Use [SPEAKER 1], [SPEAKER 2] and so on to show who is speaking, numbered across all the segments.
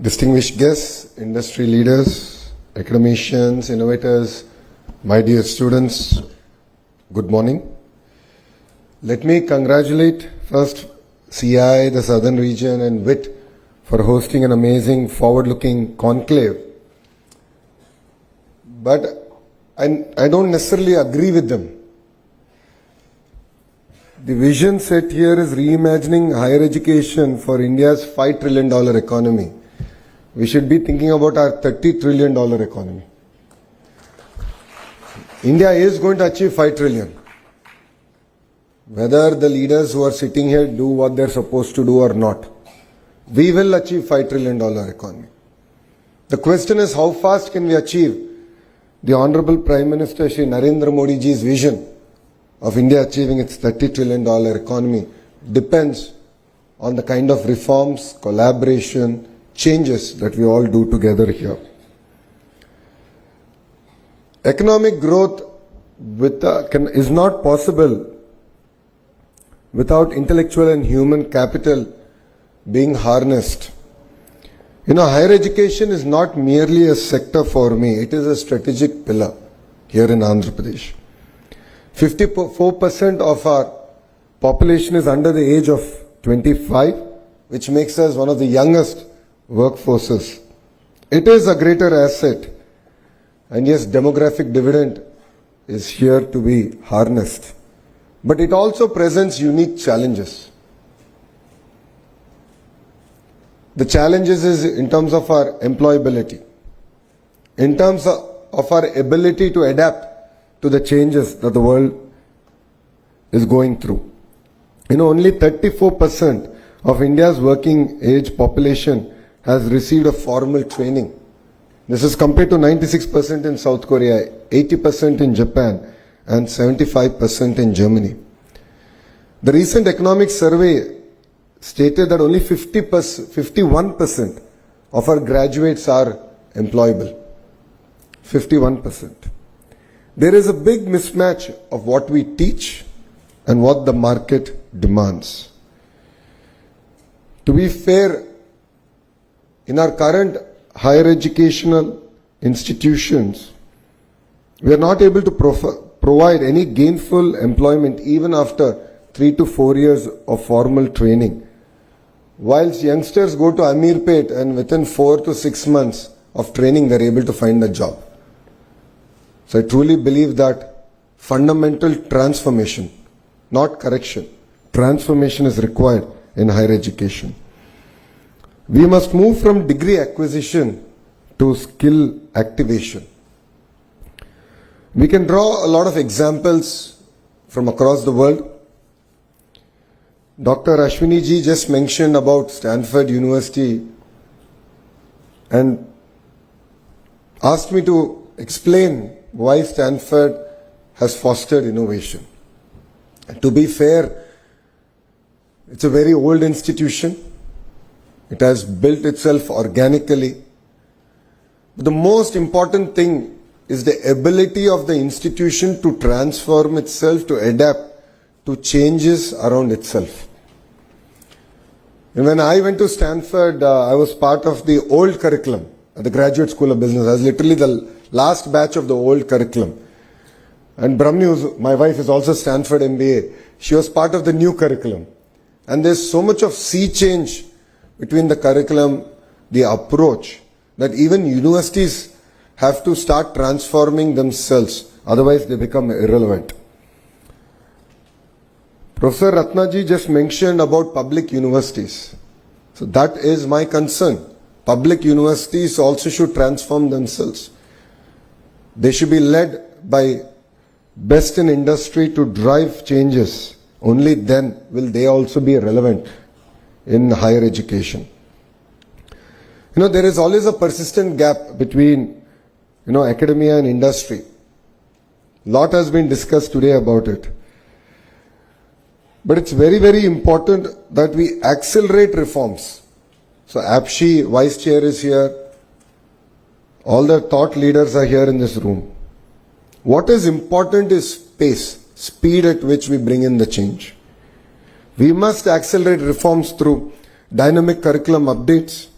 [SPEAKER 1] Distinguished guests, industry leaders, academicians, innovators, my dear students, good morning. Let me congratulate first CII, the Southern Region, and WIT for hosting an amazing forward-looking conclave. But I don't necessarily agree with them. The vision set here is reimagining higher education for India's $5 trillion economy. We should be thinking about our $30 trillion economy. India is going to achieve 5 trillion. Whether the leaders who are sitting here do what they're supposed to do or not, we will achieve $5 trillion economy. The question is, how fast can we achieve the Honorable Prime Minister Shri Narendra Modi ji's vision of India achieving its $30 trillion economy depends on the kind of reforms, collaboration, changes that we all do together here. Economic growth is not possible without intellectual and human capital being harnessed. Higher education is not merely a sector for me, it is a strategic pillar here in Andhra Pradesh. 54% of our population is under the age of 25, which makes us one of the youngest workforces. It is a greater asset, and yes, demographic dividend is here to be harnessed. But it also presents unique challenges. The challenges is in terms of our employability, in terms of our ability to adapt to the changes that the world is going through. Only 34% of India's working age population has received a formal training. This is compared to 96% in South Korea, 80% in Japan, and 75% in Germany. The recent economic survey stated that only 51% of our graduates are employable. 51%. There is a big mismatch of what we teach and what the market demands. To be fair, in our current higher educational institutions, we are not able to provide any gainful employment even after 3 to 4 years of formal training. Whilst youngsters go to Amirpet and within 4 to 6 months of training they are able to find a job. So I truly believe that fundamental transformation, not correction, transformation is required in higher education. We must move from degree acquisition to skill activation. We can draw a lot of examples from across the world. Dr. Ashwini ji just mentioned about Stanford University and asked me to explain why Stanford has fostered innovation. And to be fair, it's a very old institution. It has built itself organically. But the most important thing is the ability of the institution to transform itself, to adapt to changes around itself. And when I went to Stanford, I was part of the old curriculum at the Graduate School of Business. I was literally the last batch of the old curriculum. And Brahmni, my wife, is also Stanford MBA. She was part of the new curriculum. And there's so much of sea change between the curriculum, the approach, that even universities have to start transforming themselves. Otherwise, they become irrelevant. Professor Ratnaji just mentioned about public universities. So that is my concern. Public universities also should transform themselves. They should be led by best in industry to drive changes. Only then will they also be relevant in higher education. There is always a persistent gap between, academia and industry. Lot has been discussed today about it. But it's very, very important that we accelerate reforms. So APSHI, Vice Chair, is here. All the thought leaders are here in this room. What is important is pace, speed at which we bring in the change. We must accelerate reforms through dynamic curriculum updates,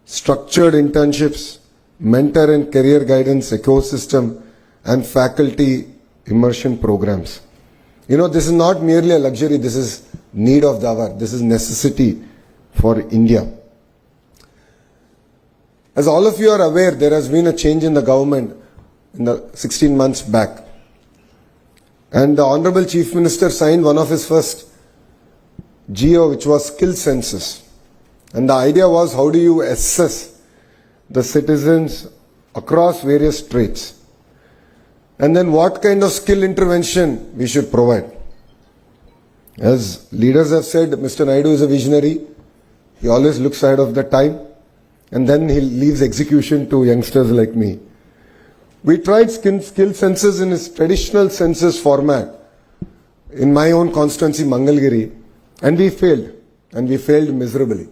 [SPEAKER 1] structured internships, mentor and career guidance ecosystem, and faculty immersion programs. You know, this is not merely a luxury, this is need of the hour, this is necessity for India. As all of you are aware, there has been a change in the government in the 16 months back. And the Honorable Chief Minister signed one of his first GO, which was skill census. And the idea was, how do you assess the citizens across various traits? And then what kind of skill intervention we should provide. As leaders have said, Mr. Naidu is a visionary. He always looks ahead of the time. And then he leaves execution to youngsters like me. We tried skill census in its traditional census format in my own constituency, Mangalgiri, and we failed miserably.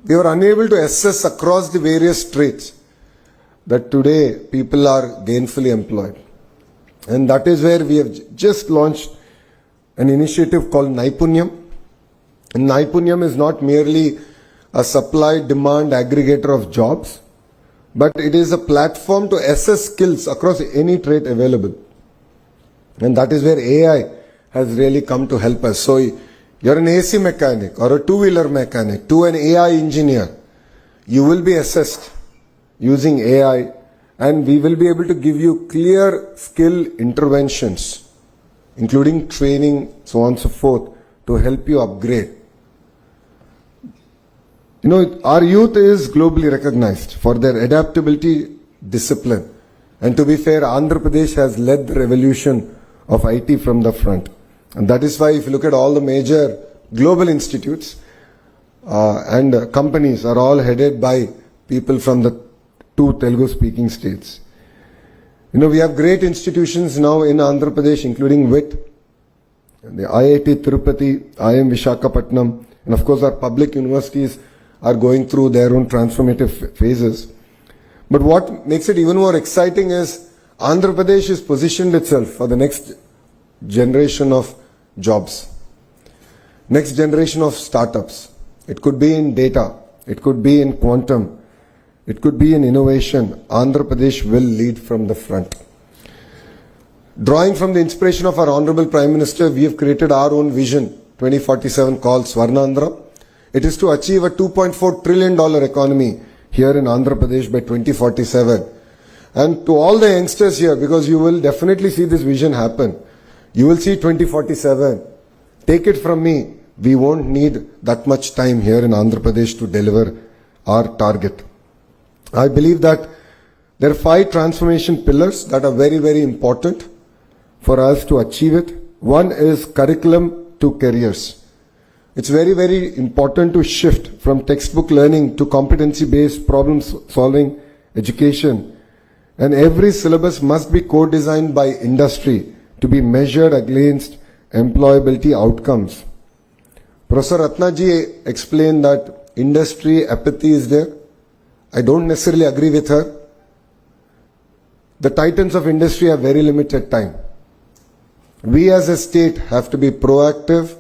[SPEAKER 1] We were unable to assess across the various traits that today people are gainfully employed. And that is where we have just launched an initiative called Naipunyam. And Naipunyam is not merely a supply-demand aggregator of jobs, but it is a platform to assess skills across any trait available. And that is where AI has really come to help us. So you're an AC mechanic or a two-wheeler mechanic to an AI engineer, you will be assessed using AI, and we will be able to give you clear skill interventions, including training, so on and so forth, to help you upgrade. You know, our youth is globally recognized for their adaptability, discipline. And to be fair, Andhra Pradesh has led the revolution of IT from the front. And that is why if you look at all the major global institutes and companies are all headed by people from the two Telugu-speaking states. You know, we have great institutions now in Andhra Pradesh, including WIT, the IIT Tirupati, IIM Visakhapatnam, and of course our public universities are going through their own transformative phases. But what makes it even more exciting is Andhra Pradesh has positioned itself for the next generation of jobs, next generation of startups. It could be in data, it could be in quantum, it could be in innovation. Andhra Pradesh will lead from the front. Drawing from the inspiration of our Honorable Prime Minister, we have created our own vision 2047 called Swarnandhra. It is to achieve a $2.4 trillion economy here in Andhra Pradesh by 2047. And to all the youngsters here, because you will definitely see this vision happen, you will see 2047. Take it from me, we won't need that much time here in Andhra Pradesh to deliver our target. I believe that there are 5 transformation pillars that are very, very important for us to achieve it. One is curriculum to careers. It's very, very important to shift from textbook learning to competency-based problem-solving education. And every syllabus must be co-designed by industry to be measured against employability outcomes. Professor Ratnaji explained that industry apathy is there. I don't necessarily agree with her. The titans of industry have very limited time. We as a state have to be proactive.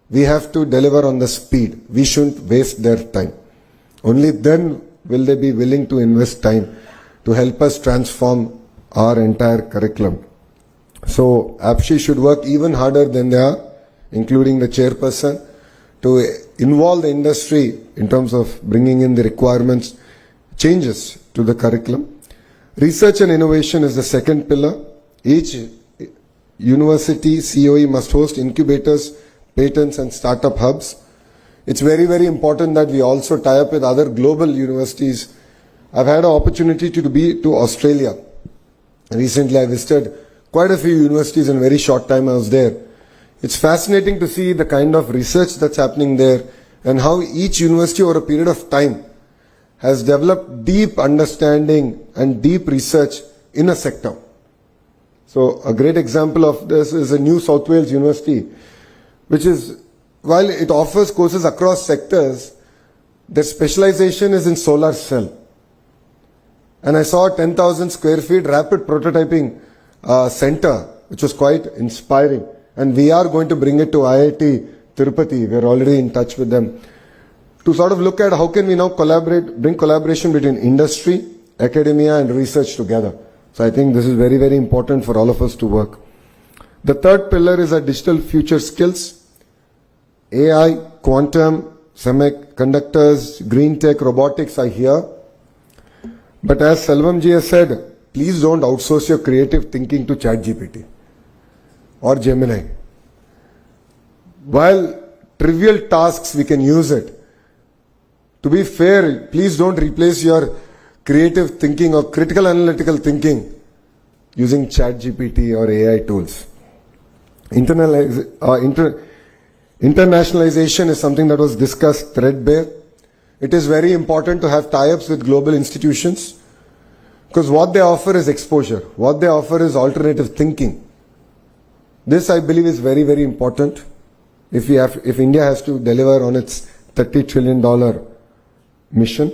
[SPEAKER 1] We have to deliver on the speed. We shouldn't waste their time. Only then will they be willing to invest time to help us transform our entire curriculum. So APSHI should work even harder than they are, including the chairperson, to involve the industry in terms of bringing in the requirements, changes to the curriculum. Research and innovation is the second pillar. Each university, COE must host incubators, patents and startup hubs. It's very, very important that we also tie up with other global universities. I've had an opportunity to be to Australia. Recently I visited quite a few universities in a very short time I was there. It's fascinating to see the kind of research that's happening there and how each university over a period of time has developed deep understanding and deep research in a sector. So a great example of this is a New South Wales University, which is, while it offers courses across sectors, their specialization is in solar cell. And I saw a 10,000 square feet rapid prototyping center, which was quite inspiring. And we are going to bring it to IIT Tirupati. We are already in touch with them to sort of look at how can we now bring collaboration between industry, academia and research together. So I think this is very, very important for all of us to work. The third pillar is our digital future skills. AI, quantum, semiconductors, green tech, robotics are here. But as Selvam ji has said, please don't outsource your creative thinking to ChatGPT or Gemini. While trivial tasks, we can use it. To be fair, please don't replace your creative thinking or critical analytical thinking using ChatGPT or AI tools. Internationalization is something that was discussed threadbare. It is very important to have tie-ups with global institutions because what they offer is exposure. What they offer is alternative thinking. This, I believe, is very, very important if India has to deliver on its $30 trillion mission.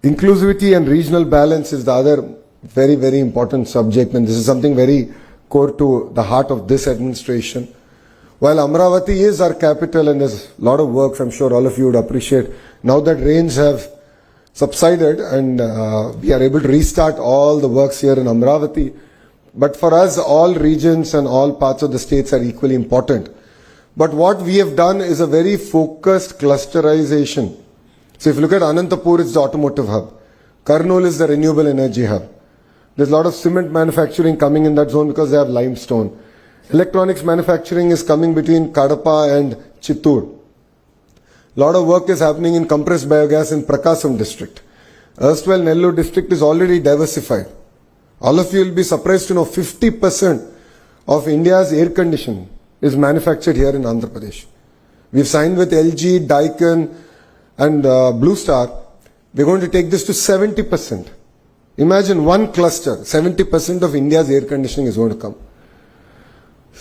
[SPEAKER 1] Inclusivity and regional balance is the other very, very important subject, and this is something very core to the heart of this administration. While Amravati is our capital and there's a lot of work, I'm sure all of you would appreciate, now that rains have subsided and we are able to restart all the works here in Amravati. But for us, all regions and all parts of the states are equally important. But what we have done is a very focused clusterization. So if you look at Anantapur, it's the automotive hub. Kurnool is the renewable energy hub. There's a lot of cement manufacturing coming in that zone because they have limestone. Electronics manufacturing is coming between Kadapa and Chittoor. A lot of work is happening in compressed biogas in Prakasam district. Erstwhile Nellore district is already diversified. All of you will be surprised to know 50% of India's air conditioning is manufactured here in Andhra Pradesh. We've signed with LG, Daikin and Blue Star. We're going to take this to 70%. Imagine one cluster, 70% of India's air conditioning is going to come.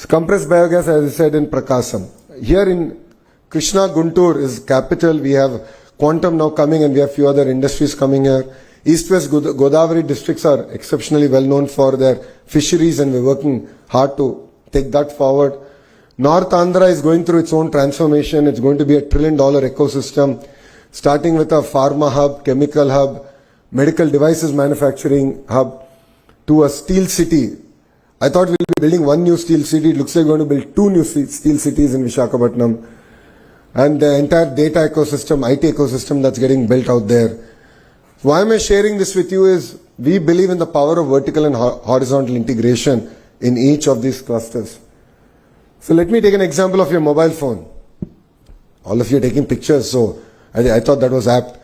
[SPEAKER 1] Compressed biogas, as I said, in Prakasam. Here in Krishna Guntur is capital. We have quantum now coming and we have few other industries coming here. East-West Godavari districts are exceptionally well known for their fisheries and we're working hard to take that forward. North Andhra is going through its own transformation. It's going to be $1 trillion ecosystem, starting with a pharma hub, chemical hub, medical devices manufacturing hub, to a steel city. I thought we'll be building one new steel city. It looks like we're going to build 2 new steel cities in Visakhapatnam. And the entire data ecosystem, IT ecosystem that's getting built out there. Why am I sharing this with you is we believe in the power of vertical and horizontal integration in each of these clusters. So let me take an example of your mobile phone. All of you are taking pictures, so I thought that was apt.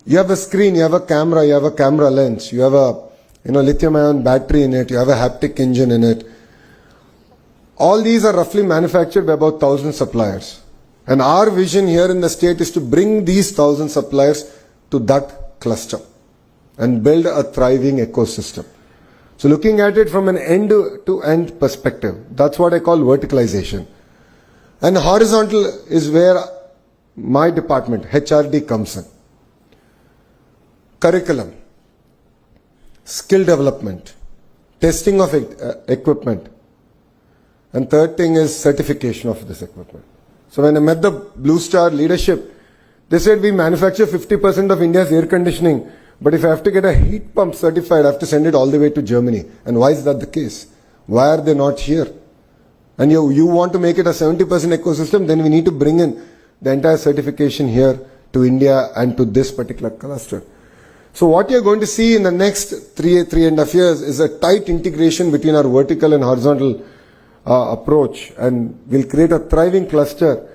[SPEAKER 1] You have a screen, you have a camera, you have a camera lens, you have a lithium-ion battery in it, you have a haptic engine in it. All these are roughly manufactured by about 1,000 suppliers. And our vision here in the state is to bring these 1,000 suppliers to that cluster and build a thriving ecosystem. So looking at it from an end-to-end perspective, that's what I call verticalization. And horizontal is where my department, HRD, comes in. Curriculum, skill development, testing of equipment, and third thing is certification of this equipment. So when I met the Blue Star leadership, they said we manufacture 50% of India's air conditioning, but if I have to get a heat pump certified, I have to send it all the way to Germany. And why is that the case? Why are they not here? And you want to make it a 70% ecosystem, then we need to bring in the entire certification here to India and to this particular cluster. So what you're going to see in the next 3.5 years is a tight integration between our vertical and horizontal approach, and we'll create a thriving cluster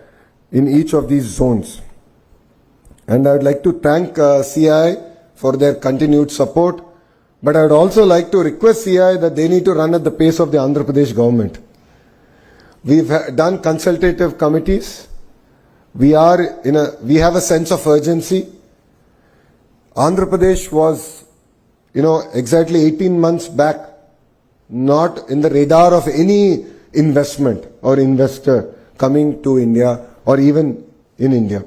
[SPEAKER 1] in each of these zones. And I would like to thank CII for their continued support, but I would also like to request CII that they need to run at the pace of the Andhra Pradesh government. We've done consultative committees. We have a sense of urgency. Andhra Pradesh was, exactly 18 months back, not in the radar of any investment or investor coming to India or even in India.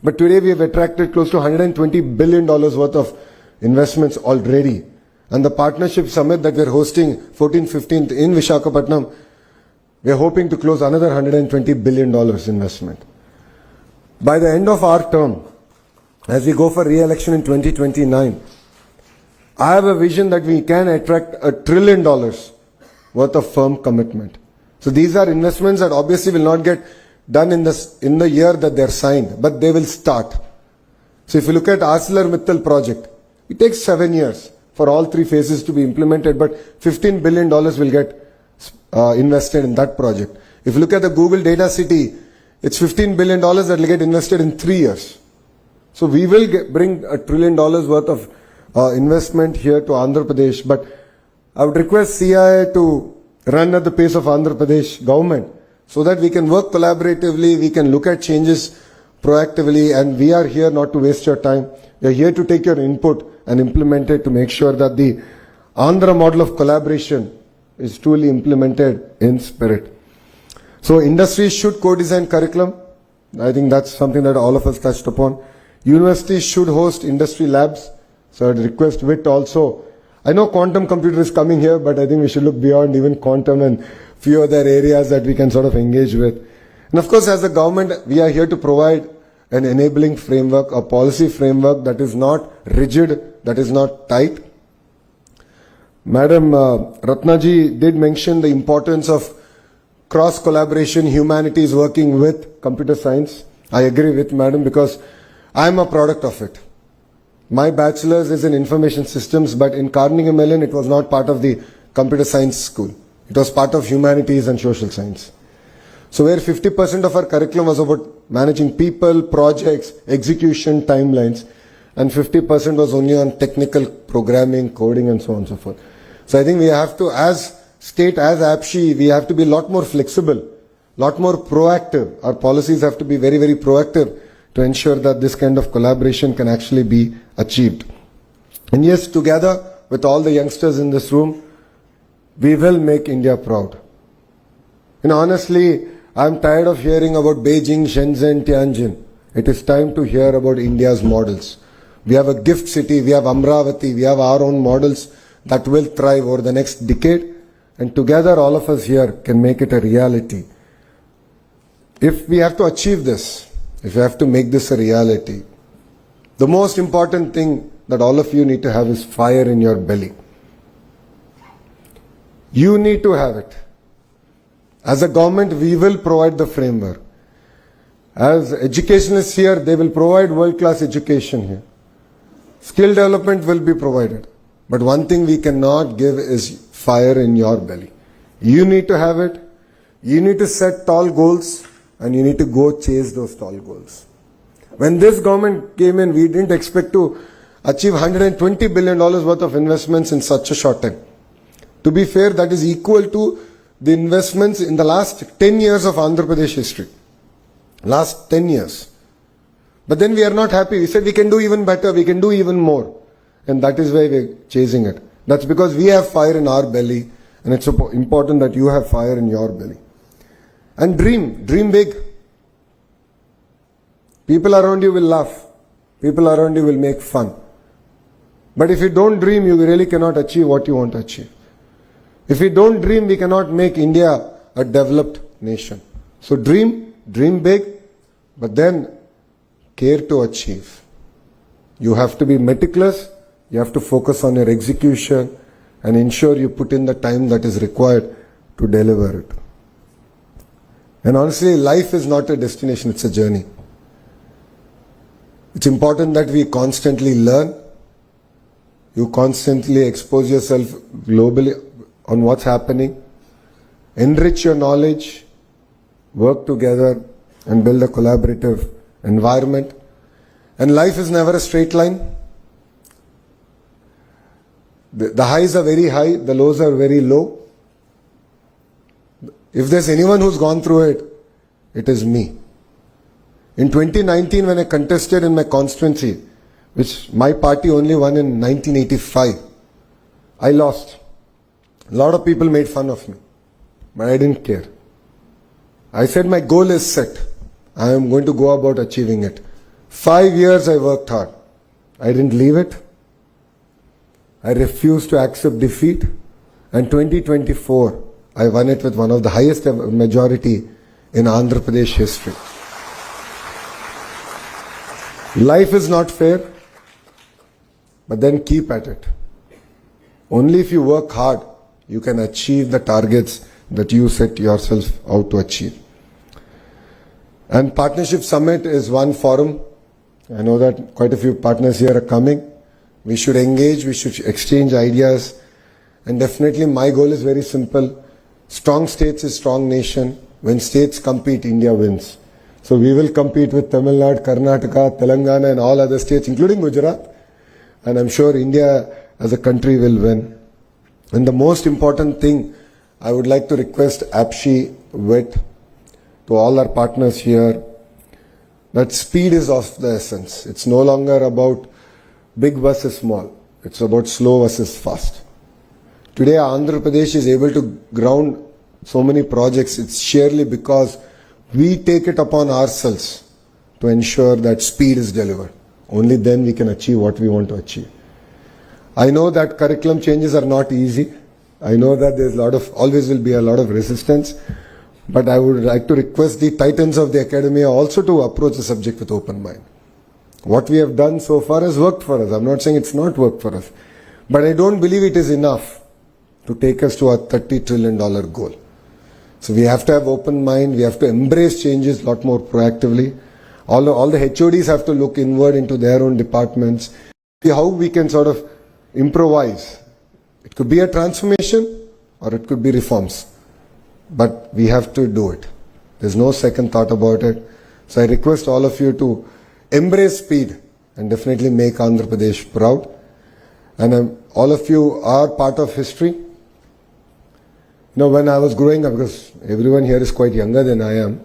[SPEAKER 1] But today we have attracted close to $120 billion worth of investments already. And the partnership summit that we're hosting 14th, 15th in Visakhapatnam, we're hoping to close another $120 billion investment. by the end of our term, as we go for re-election in 2029, I have a vision that we can attract $1 trillion worth of firm commitment. So these are investments that obviously will not get done in the year that they're signed, but they will start. So if you look at ArcelorMittal project, it takes 7 years for all 3 phases to be implemented, but $15 billion will get invested in that project. If you look at the Google Data City, it's $15 billion that will get invested in 3 years. So we will bring $1 trillion worth of investment here to Andhra Pradesh, but I would request CII to run at the pace of Andhra Pradesh government so that we can work collaboratively, we can look at changes proactively, and we are here not to waste your time. We are here to take your input and implement it to make sure that the Andhra model of collaboration is truly implemented in spirit. So industries should co-design curriculum. I think that's something that all of us touched upon. Universities should host industry labs. So I'd request WIT also. I know quantum computer is coming here, but I think we should look beyond even quantum and few other areas that we can sort of engage with. And of course, as a government, we are here to provide an enabling framework, a policy framework that is not rigid, that is not tight. Madam Ratnaji did mention the importance of cross-collaboration, humanities working with computer science. I agree with Madam because I am a product of it. My bachelor's is in information systems, but in Carnegie Mellon, it was not part of the computer science school. It was part of humanities and social science. So where 50% of our curriculum was about managing people, projects, execution, timelines, and 50% was only on technical programming, coding, and so on and so forth. So I think we have to, as state, as APSHI, we have to be a lot more flexible, lot more proactive. Our policies have to be very, very proactive to ensure that this kind of collaboration can actually be achieved. And yes, together with all the youngsters in this room, we will make India proud. Honestly, I'm tired of hearing about Beijing, Shenzhen, Tianjin. It is time to hear about India's models. We have a gift city, we have Amravati, we have our own models that will thrive over the next decade, and together all of us here can make it a reality. If we have to achieve this, if you have to make this a reality, the most important thing that all of you need to have is fire in your belly. You need to have it. As a government, we will provide the framework. As educationalists here, they will provide world-class education here. Skill development will be provided. But one thing we cannot give is fire in your belly. You need to have it. You need to set tall goals. And you need to go chase those tall goals. When this government came in, we didn't expect to achieve $120 billion worth of investments in such a short time. To be fair, that is equal to the investments in the last 10 years of Andhra Pradesh history. Last 10 years. But then we are not happy. We said we can do even better, we can do even more. And that is why we're chasing it. That's because we have fire in our belly, and it's important that you have fire in your belly. And dream big. People around you will laugh. People around you will make fun. But if you don't dream, you really cannot achieve what you want to achieve. If we don't dream, we cannot make India a developed nation. So dream big, but then care to achieve. You have to be meticulous, you have to focus on your execution and ensure you put in the time that is required to deliver it. And honestly, life is not a destination, it's a journey. It's important that we constantly learn. You constantly expose yourself globally on what's happening. Enrich your knowledge, work together and build a collaborative environment. And life is never a straight line. The highs are very high, the lows are very low. If there's anyone who's gone through it, it is me. In 2019, when I contested in my constituency, which my party only won in 1985, I lost. A lot of people made fun of me, but I didn't care. I said my goal is set. I am going to go about achieving it. 5 years I worked hard. I didn't leave it. I refused to accept defeat. And 2024, I won it with one of the highest majority in Andhra Pradesh history. Life is not fair, but then keep at it. Only if you work hard, you can achieve the targets that you set yourself out to achieve. And Partnership Summit is one forum. I know that quite a few partners here are coming. We should engage, we should exchange ideas. And definitely my goal is very simple. Strong states is strong nation. When states compete, India wins. So we will compete with Tamil Nadu, Karnataka, Telangana and all other states, including Gujarat. And I'm sure India as a country will win. And the most important thing, I would like to request APSHI, WIT, to all our partners here, that speed is of the essence. It's no longer about big versus small. It's about slow versus fast. Today, Andhra Pradesh is able to ground so many projects. It's sheerly because we take it upon ourselves to ensure that speed is delivered. Only then we can achieve what we want to achieve. I know that curriculum changes are not easy. I know that there's always will be a lot of resistance. But I would like to request the titans of the academia also to approach the subject with open mind. What we have done so far has worked for us. I'm not saying it's not worked for us. But I don't believe it is enough to take us to our $30 trillion goal. So we have to have open mind. We have to embrace changes a lot more proactively. All the HODs have to look inward into their own departments. See how we can sort of improvise. It could be a transformation or it could be reforms. But we have to do it. There's no second thought about it. So I request all of you to embrace speed and definitely make Andhra Pradesh proud. And all of you are part of history. You know, when I was growing up, because everyone here is quite younger than I am.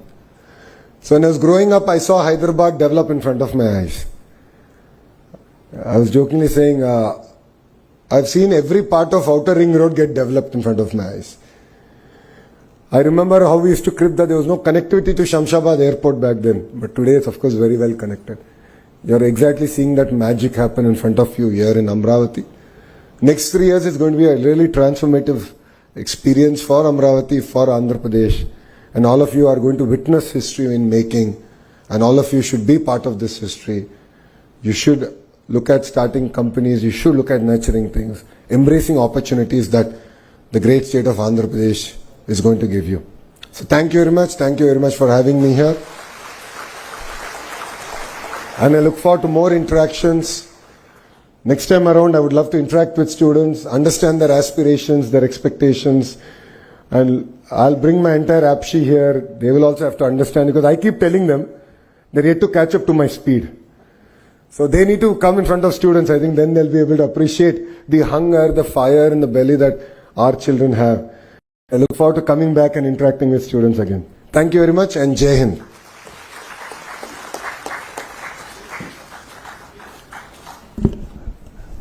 [SPEAKER 1] So when I was growing up, I saw Hyderabad develop in front of my eyes. I was jokingly saying, I've seen every part of Outer Ring Road get developed in front of my eyes. I remember how we used to crib that there was no connectivity to Shamshabad airport back then. But today it's of course very well connected. You're exactly seeing that magic happen in front of you here in Amravati. Next 3 years is going to be a really transformative experience for Amravati, for Andhra Pradesh. And all of you are going to witness history in making. And all of you should be part of this history. You should look at starting companies. You should look at nurturing things. Embracing opportunities that the great state of Andhra Pradesh is going to give you. So thank you very much. Thank you very much for having me here. And I look forward to more interactions. Next time around, I would love to interact with students, understand their aspirations, their expectations. And I'll bring my entire APSHI here. They will also have to understand because I keep telling them they're yet to catch up to my speed. So they need to come in front of students. I think then they'll be able to appreciate the hunger, the fire in the belly that our children have. I look forward to coming back and interacting with students again. Thank you very much and Jai Hind.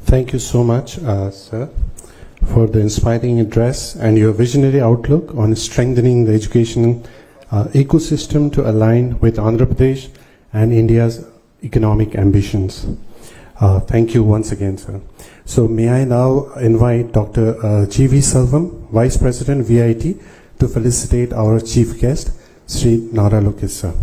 [SPEAKER 2] Thank you so much, sir, for the inspiring address and your visionary outlook on strengthening the education ecosystem to align with Andhra Pradesh and India's economic ambitions. Thank you once again, sir. So may I now invite Dr. G.V. Selvam, Vice President, VIT, to felicitate our chief guest, Sri Nara Lokesh, sir.